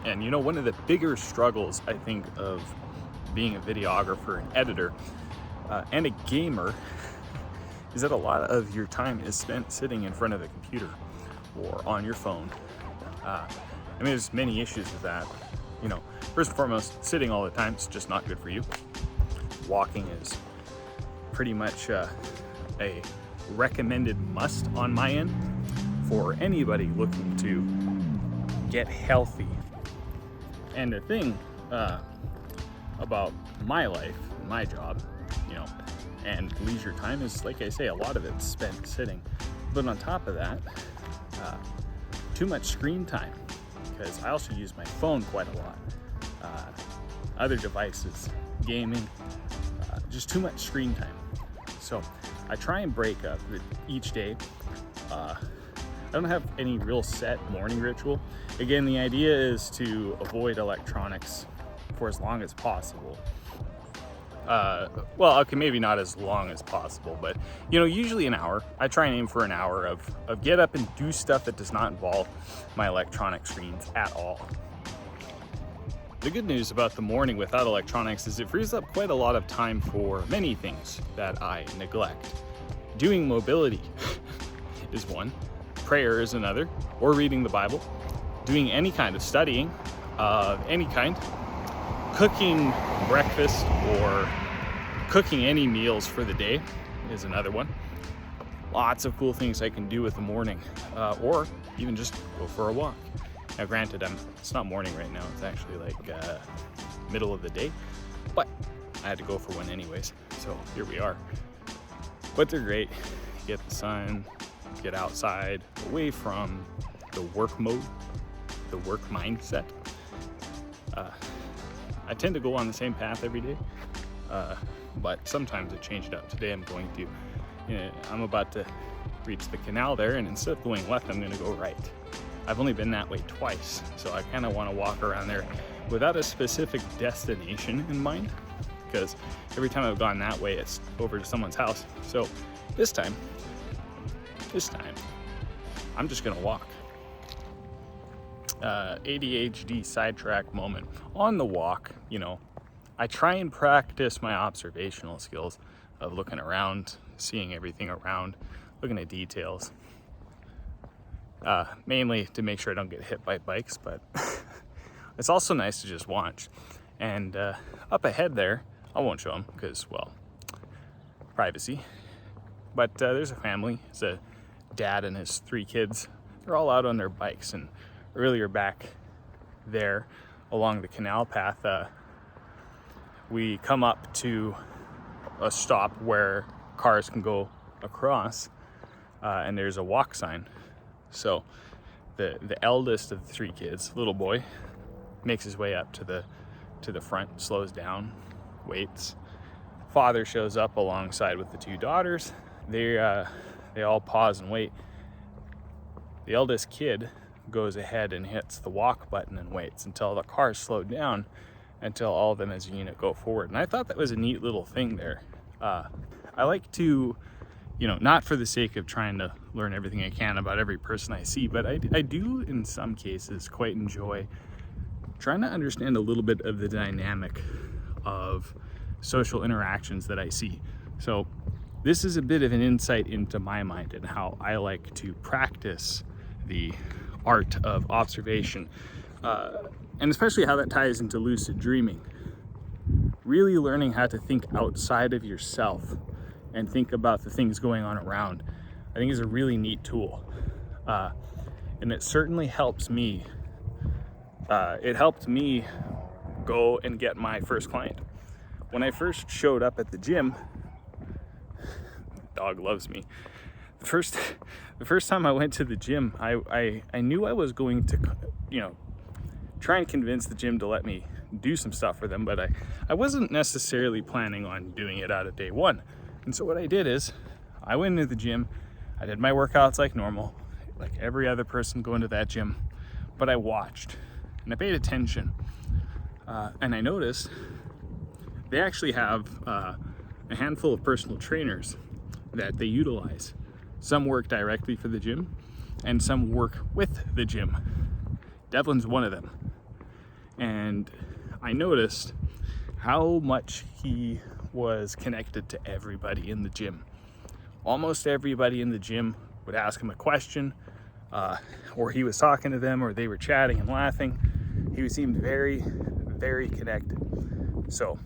And you know, one of the bigger struggles, I think, of being a videographer and editor and a gamer is that a lot of your time is spent sitting in front of the computer or on your phone. There's many issues with that. You know, first and foremost, sitting all the time is just not good for you. Walking is pretty much a recommended must on my end for anybody looking to get healthy. And the thing about my life, my job, you know, and leisure time is, like I say, a lot of it's spent sitting. But on top of that, too much screen time, because I also use my phone quite a lot. Other devices, gaming, just too much screen time. So I try and break up each day. I don't have any real set morning ritual. Again, the idea is to avoid electronics for as long as possible. Well, okay, maybe not as long as possible, but you know, usually an hour. I try and aim for an hour of get up and do stuff that does not involve my electronic screens at all. The good news about the morning without electronics is it frees up quite a lot of time for many things that I neglect. Doing mobility is one, prayer is another, or reading the Bible, doing any kind of studying of any kind, cooking breakfast or cooking any meals for the day is another one. Lots of cool things I can do with the morning, or even just go for a walk. Now granted, it's not morning right now, it's actually like middle of the day, but I had to go for one anyways, so here we are. But they're great. Get the sun, get outside, away from the work mode, the work mindset. I tend to go on the same path every day, but sometimes I change it up. Today I'm about to reach the canal there, and instead of going left, I'm gonna go right. I've only been that way twice, so I kind of want to walk around there without a specific destination in mind, because every time I've gone that way, it's over to someone's house. So this time, I'm just gonna walk. ADHD sidetrack moment. On the walk, you know, I try and practice my observational skills of looking around, seeing everything around, looking at details. Mainly to make sure I don't get hit by bikes, but it's also nice to just watch. And up ahead there, I won't show them because, well, privacy. But there's a family. It's a dad and his 3 kids. They're all out on their bikes. And earlier back there along the canal path, we come up to a stop where cars can go across, and there's a walk sign. So the eldest of the 3 kids, little boy, makes his way up to the front, slows down, waits. Father shows up alongside with the 2 daughters. They all pause and wait. The eldest kid goes ahead and hits the walk button and waits until the cars slow down, until all of them as a unit go forward. And I thought that was a neat little thing there. I like to, you know, not for the sake of trying to learn everything I can about every person I see, but I do in some cases quite enjoy trying to understand a little bit of the dynamic of social interactions that I see. So this is a bit of an insight into my mind and how I like to practice the art of observation, and especially how that ties into lucid dreaming. Really learning how to think outside of yourself and think about the things going on around, I think is a really neat tool. And it certainly helps me. It helped me go and get my first client. When I first showed up at the gym, dog loves me. The first time I went to the gym, I knew I was going to, you know, try and convince the gym to let me do some stuff for them, but I wasn't necessarily planning on doing it out of day one. And so what I did is I went into the gym, I did my workouts like normal, like every other person going to that gym, but I watched and I paid attention, and I noticed they actually have a handful of personal trainers that they utilize. Some work directly for the gym and some work with the gym. Devlin's one of them. And I noticed how much he was connected to everybody in the gym. Almost everybody in the gym would ask him a question, or he was talking to them, or they were chatting and laughing. He seemed very, very connected. So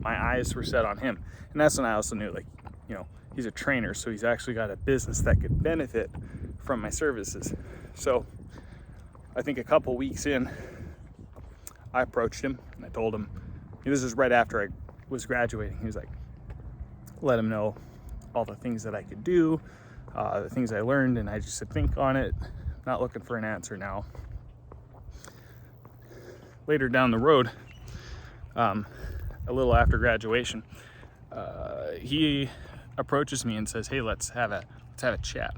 my eyes were set on him. And that's when I also knew, like, you know, he's a trainer, so he's actually got a business that could benefit from my services. So I think a couple weeks in, I approached him and I told him, this is right after I was graduating. He was like, let him know all the things that I could do, the things I learned, and I just said, think on it, not looking for an answer now. Later down the road, a little after graduation, he approaches me and says, hey, let's have a chat.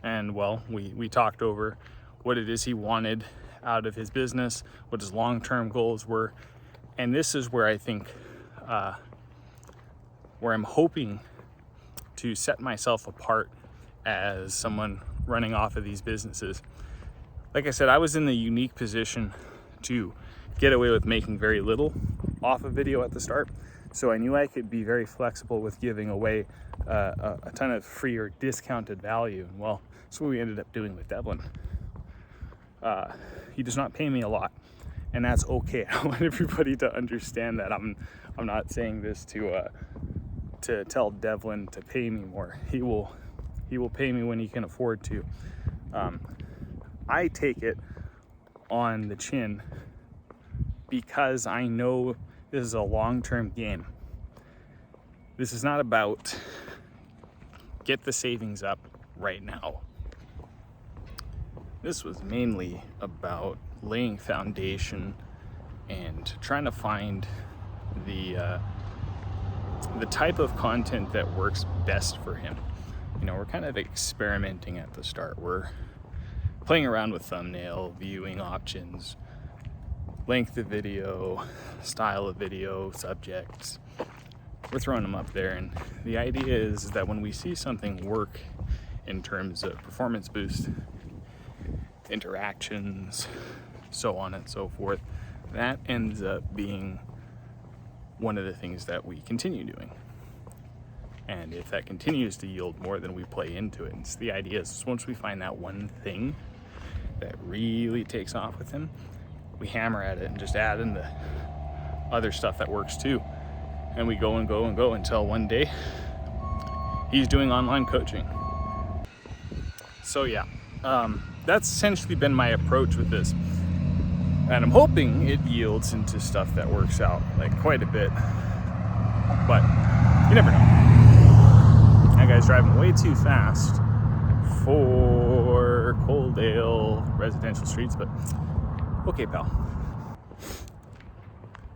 And well, we talked over what it is he wanted out of his business, what his long-term goals were. And this is where I think, where I'm hoping to set myself apart as someone running off of these businesses. Like I said, I was in the unique position to get away with making very little off a video at the start. So I knew I could be very flexible with giving away a ton of free or discounted value. Well, that's what we ended up doing with Devlin. He does not pay me a lot, and that's okay. I want everybody to understand that. I'm not saying this to tell Devlin to pay me more. He will pay me when he can afford to. I take it on the chin because I know this is a long-term game. This is not about get the savings up right now. This was mainly about laying foundation and trying to find the type of content that works best for him. You know, we're kind of experimenting at the start. We're playing around with thumbnail, viewing options, length of video, style of video, subjects. We're throwing them up there, and the idea is that when we see something work in terms of performance boost, interactions, so on and so forth, that ends up being one of the things that we continue doing. And if that continues to yield more, then we play into it. And so the idea is once we find that one thing that really takes off with him, we hammer at it and just add in the other stuff that works too. And we go and go and go until one day he's doing online coaching. So yeah, that's essentially been my approach with this. And I'm hoping it yields into stuff that works out like quite a bit. But you never know. That guy's driving way too fast for Coaldale residential streets, but okay, pal.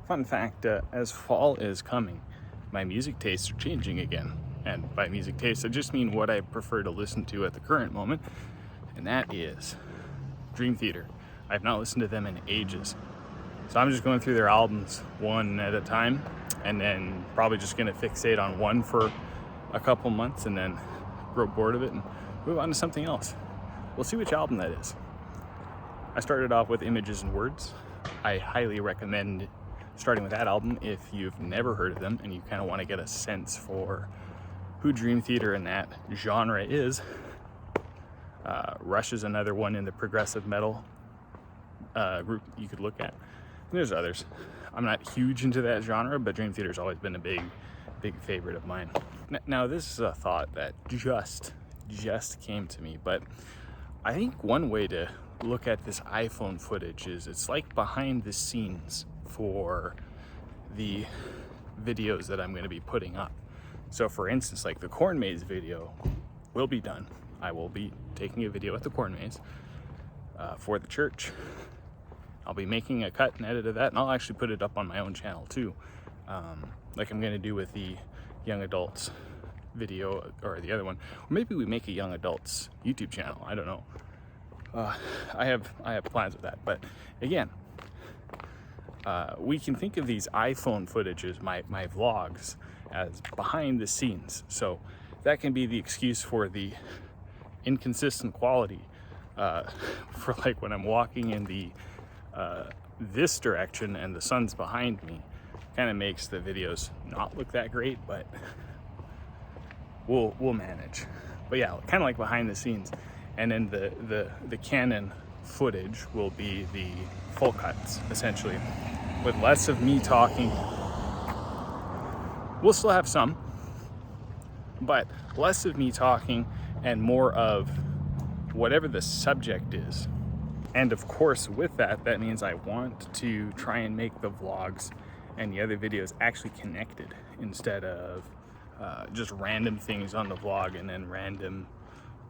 Fun fact, as fall is coming, my music tastes are changing again. And by music tastes, I just mean what I prefer to listen to at the current moment, and that is Dream Theater. I've not listened to them in ages. So I'm just going through their albums one at a time, and then probably just gonna fixate on one for a couple months and then grow bored of it and move on to something else. We'll see which album that is. I started off with Images and Words. I highly recommend starting with that album if you've never heard of them and you kind of want to get a sense for who Dream Theater in that genre is. Rush is another one in the progressive metal group you could look at. And there's others. I'm not huge into that genre, but Dream Theater's always been a big favorite of mine. Now this is a thought that just came to me, but I think one way to look at this iPhone footage is it's like behind the scenes for the videos that I'm going to be putting up. So for instance, like the corn maze video will be done. I will be taking a video at the corn maze for the church. I'll be making a cut and edit of that, and I'll actually put it up on my own channel too, like I'm going to do with the young adults video, or the other one. Or maybe we make a young adults YouTube channel. I don't know. I have plans with that, but again, we can think of these iPhone footages, my vlogs, as behind the scenes. So that can be the excuse for the inconsistent quality for like when I'm walking in the this direction and the sun's behind me, kind of makes the videos not look that great, but we'll manage. But yeah, kind of like behind the scenes. And then the Canon footage will be the full cuts, essentially, with less of me talking. We'll still have some, but less of me talking and more of whatever the subject is. And of course, with that, that means I want to try and make the vlogs and the other videos actually connected instead of just random things on the vlog and then random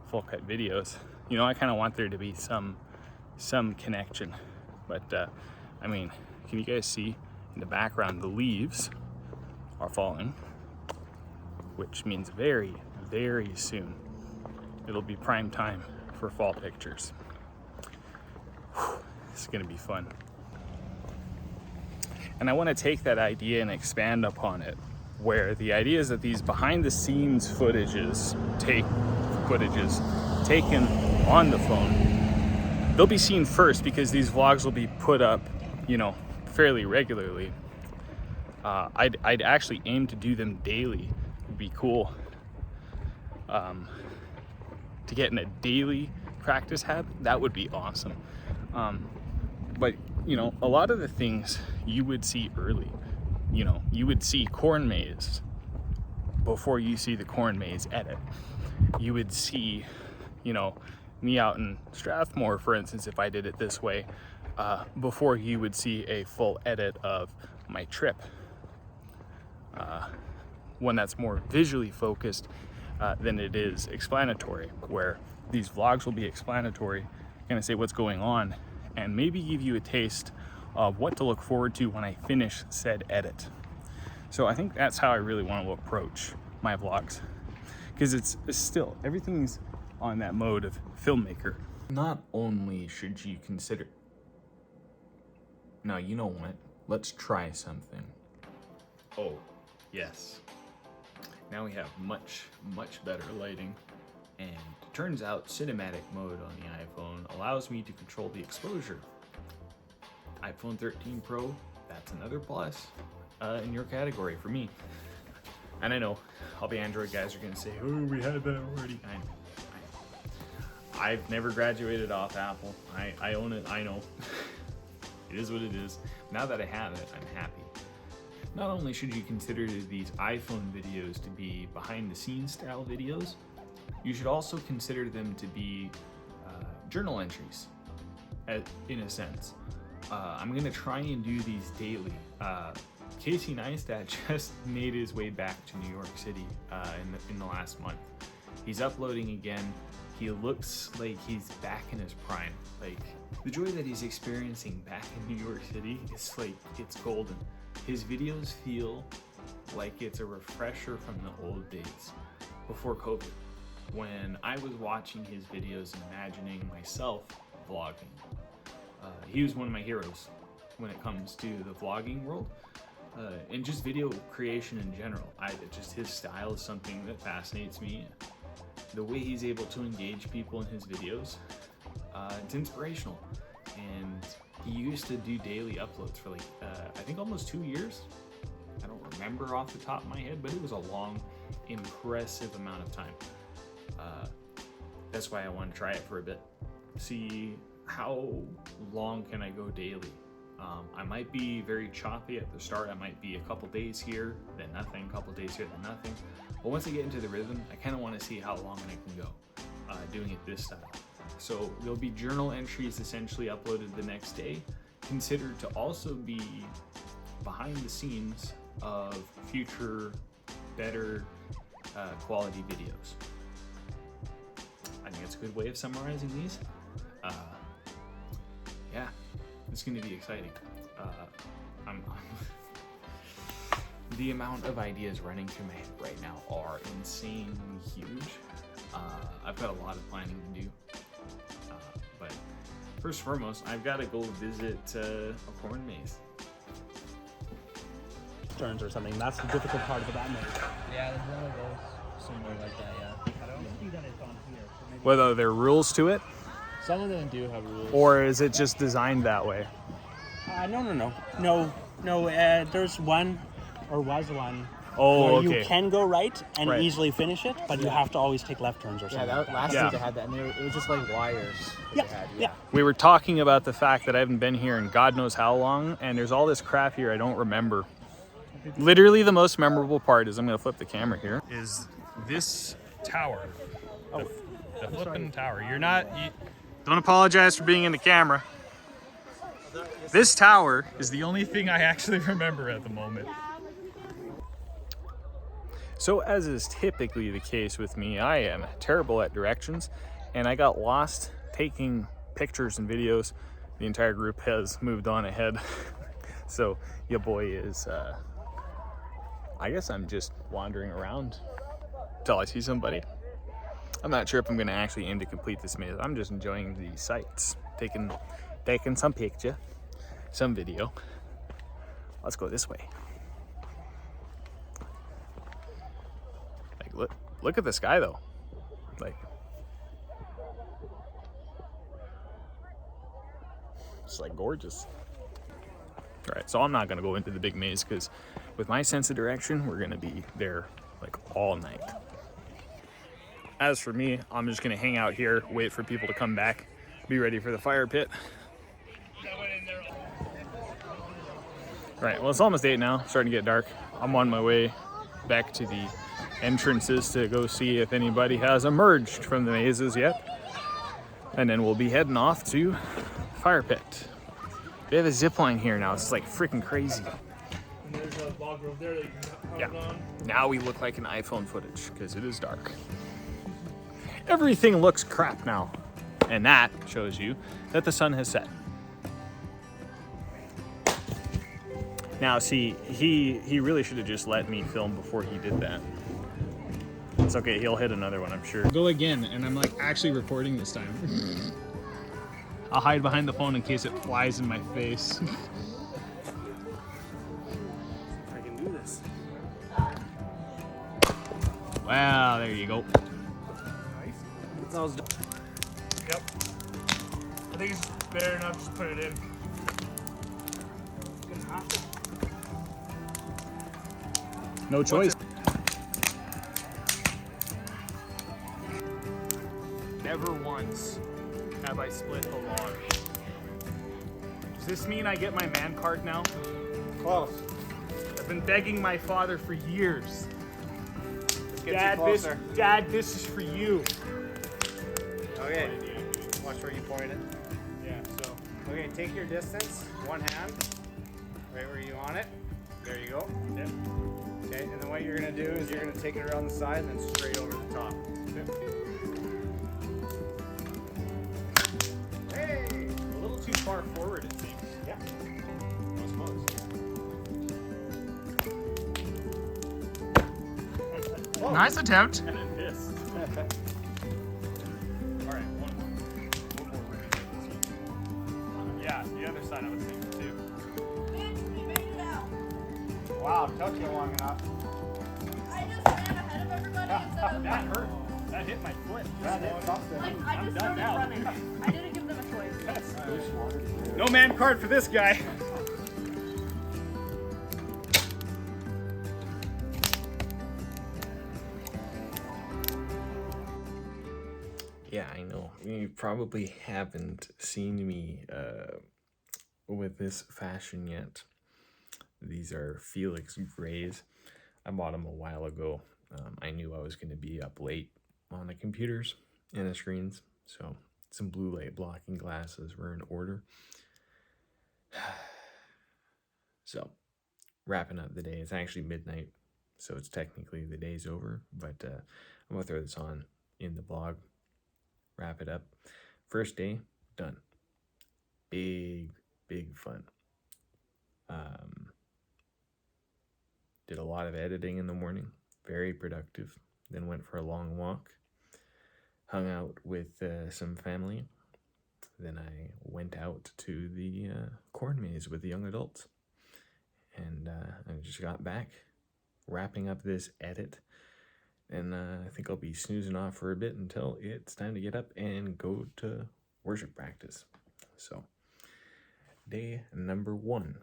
full cut videos. You know, I kind of want there to be some connection. But I mean, can you guys see in the background the leaves are falling, which means very, very soon it'll be prime time for fall pictures. It's gonna be fun. And I want to take that idea and expand upon it, where the idea is that these behind the scenes footages taken on the phone, they'll be seen first because these vlogs will be put up, you know, fairly regularly. I'd actually aim to do them daily. It'd be cool to get in a daily practice habit. That would be awesome. But you know, a lot of the things you would see early, you know, you would see corn maze before you see the corn maze edit. You would see, you know, me out in Strathmore, for instance, if I did it this way, before you would see a full edit of my trip. One that's more visually focused than it is explanatory, where these vlogs will be explanatory, kind of say what's going on, and maybe give you a taste of what to look forward to when I finish said edit. So I think that's how I really want to approach my vlogs, because it's still, everything's on that mode of filmmaker. Not only should you consider, now you know what, let's try something. Oh, yes. Now we have much better lighting, and it turns out cinematic mode on the iPhone allows me to control the exposure. iPhone 13 Pro, that's another plus in your category for me. And I know all the Android guys are gonna say, oh, we had that already. I know. I've never graduated off Apple. I own it, I know. It is what it is. Now that I have it, I'm happy. Not only should you consider these iPhone videos to be behind the scenes style videos, you should also consider them to be journal entries, in a sense. I'm gonna try and do these daily. Casey Neistat just made his way back to New York City in the last month. He's uploading again. He looks like he's back in his prime. Like, the joy that he's experiencing back in New York City is like, it's golden. His videos feel like it's a refresher from the old days before COVID, when I was watching his videos and imagining myself vlogging. He was one of my heroes when it comes to the vlogging world, and just video creation in general. Just his style is something that fascinates me. The way he's able to engage people in his videos, it's inspirational. And he used to do daily uploads for like, I think almost 2 years. I don't remember off the top of my head, but it was a long, impressive amount of time. That's why I want to try it for a bit. See how long can I go daily. I might be very choppy at the start. I might be a couple days here, then nothing, a couple days here, then nothing. But once I get into the rhythm, I kind of want to see how long I can go doing it this style. So there'll be journal entries essentially uploaded the next day, considered to also be behind the scenes of future, better quality videos. I think that's a good way of summarizing these. Yeah, it's going to be exciting. The amount of ideas running through my head right now are insanely huge. I've got a lot of planning to do. But first and foremost, I've got to go visit a corn maze. Turns or something. That's the difficult part of that maze. Yeah, there's one of those somewhere like that, yeah. Whether there are rules to it, Some of them do have rules. Or is it just designed that way? No. There's one, or was one, Oh, where okay. you can go right and Right. easily finish it, but you have to always take left turns or Yeah, something. last Yeah. year they had that, and it was just like wires. That Yeah, they had. yeah. We were talking about the fact that I haven't been here in God knows how long, and there's all this crap here I don't remember. Literally the most memorable part is, I'm going to flip the camera here, is this tower. The flipping tower. Don't apologize for being in the camera. This tower is the only thing I actually remember at the moment. So as is typically the case with me, I am terrible at directions, and I got lost taking pictures and videos. The entire group has moved on ahead. So your boy is, I guess I'm just wandering around till I see somebody. I'm not sure if I'm gonna actually aim to complete this maze. I'm just enjoying the sights, taking some picture, some video. Let's go this way. Like, look at the sky though. Like, it's like gorgeous. All right, so I'm not gonna go into the big maze because with my sense of direction, we're gonna be there like all night. As for me, I'm just gonna hang out here, wait for people to come back, be ready for the fire pit. All right, well, it's almost 8 now, starting to get dark. I'm on my way back to the entrances to go see if anybody has emerged from the mazes yet. And then we'll be heading off to fire pit. They have a zip line here now. It's like freaking crazy. And there's a log over there that you can Yeah. Now we look like an iPhone footage because it is dark. Everything looks crap now. And that shows you that the sun has set. Now see, he really should have just let me film before he did that. It's okay, he'll hit another one, I'm sure. Go again, and I'm like actually recording this time. I'll hide behind the phone in case it flies in my face. I can do this. Wow, there you go. Nice. That was Yep. I think it's fair enough. Just put it in. Gonna have to. No choice. Never once have I split a log. Does this mean I get my man card now? close. I've been begging my father for years. Let's get you closer. Dad, this is for you. Okay. Watch where you point it. Yeah, so. Okay, take your distance. One hand. Right where you want it. There you go. Yep. Okay, and then what you're gonna do is you're gonna take it around the side and then straight over the top. Hey! A little too far forward, it seems. Yeah. That was close. Nice attempt. And then this. All right, one more. We're gonna get this one. Yeah, the other side I was thinking too. Wow, took you long enough. I just ran ahead of everybody instead of That hurt. That hit my foot. That hit something. like I I'm just done started now. running. I didn't give them a choice. No man card for this guy. Yeah, I know. You probably haven't seen me with this fashion yet. These are Felix Grays. I bought them a while ago. I knew I was going to be up late on the computers and the screens, so some blue light blocking glasses were in order. So, wrapping up the day. It's actually midnight, so it's technically the day's over, but I'm going to throw this on in the blog, wrap it up. First day, done. Big fun. Did a lot of editing in the morning, very productive. Then went for a long walk, hung out with some family. Then I went out to the corn maze with the young adults. And I just got back, wrapping up this edit. And I think I'll be snoozing off for a bit until it's time to get up and go to worship practice. So day number 1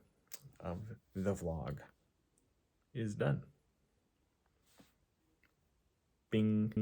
of the vlog is done. Bing.